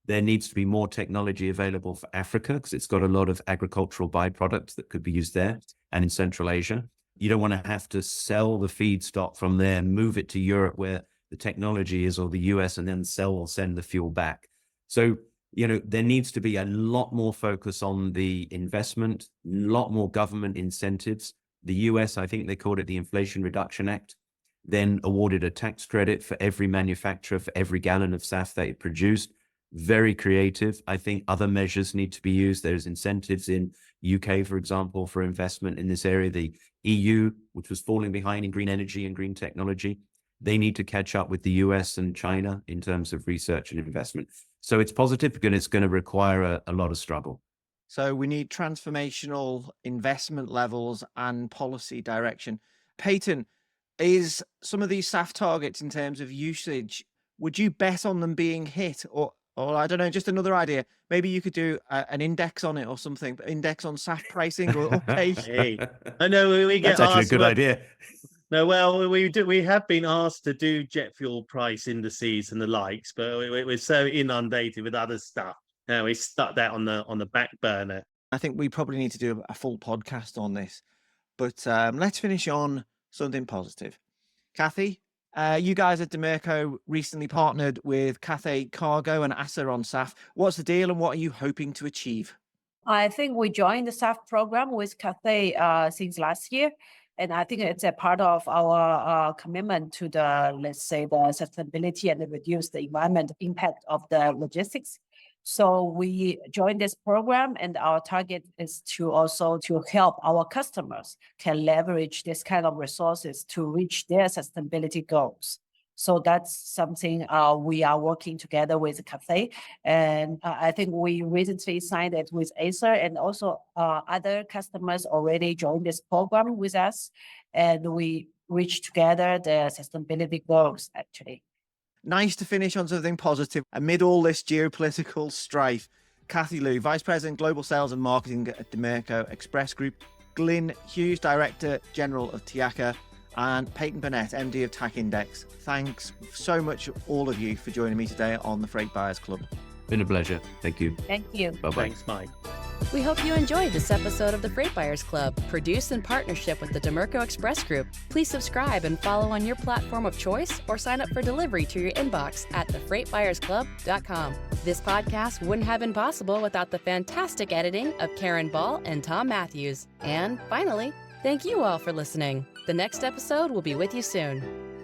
[SPEAKER 3] There needs to be more technology available for Africa because it's got a lot of agricultural byproducts that could be used there, and in Central Asia. You don't want to have to sell the feedstock from there and move it to Europe where the technology is, or the US, and then sell or send the fuel back. So, there needs to be a lot more focus on the investment, a lot more government incentives. The US, I think they called it the Inflation Reduction Act, then awarded a tax credit for every manufacturer for every gallon of SAF that it produced. Very creative. I think other measures need to be used. There's incentives in UK, for example, for investment in this area. The EU, which was falling behind in green energy and green technology, they need to catch up with the US and China in terms of research and investment. So it's positive, because it's going to require a lot of struggle.
[SPEAKER 2] So we need transformational investment levels and policy direction. Peyton, is some of these SAF targets in terms of usage, would you bet on them being hit? Or I don't know, just another idea. Maybe you could do an index on it or something, index on SAF pricing or uptake.
[SPEAKER 5] Hey, I know we get
[SPEAKER 3] That's actually
[SPEAKER 5] asked
[SPEAKER 3] a good idea.
[SPEAKER 5] No, well, we have been asked to do jet fuel price indices and the likes, but we're so inundated with other stuff. Now we stuck that on the back burner.
[SPEAKER 2] I think we probably need to do a full podcast on this, but let's finish on something positive. Kathy, you guys at Dimerco recently partnered with Cathay Cargo and ASA on SAF. What's the deal, and what are you hoping to achieve?
[SPEAKER 4] I think we joined the SAF program with Cathay since last year. And I think it's a part of our commitment to the sustainability and reduce the environment impact of the logistics. So we joined this program, and our target is to help our customers can leverage this kind of resources to reach their sustainability goals. So that's something we are working together with Cathay. And I think we recently signed it with Acer, and also other customers already joined this program with us. And we reached together the sustainability goals, actually.
[SPEAKER 2] Nice to finish on something positive amid all this geopolitical strife. Kathy Liu, Vice President, Global Sales and Marketing at Dimerco Express Group. Glyn Hughes, Director General of TIACA. And Peyton Burnett, MD of TAC Index. Thanks so much, all of you, for joining me today on the Freight Buyers Club.
[SPEAKER 3] Been a pleasure. Thank you.
[SPEAKER 4] Thank you.
[SPEAKER 3] Bye-bye.
[SPEAKER 5] Thanks, Mike.
[SPEAKER 1] We hope you enjoyed this episode of the Freight Buyers Club, produced in partnership with the Dimerco Express Group. Please subscribe and follow on your platform of choice, or sign up for delivery to your inbox at thefreightbuyersclub.com. This podcast wouldn't have been possible without the fantastic editing of Karen Ball and Tom Matthews. And finally, thank you all for listening. The next episode will be with you soon.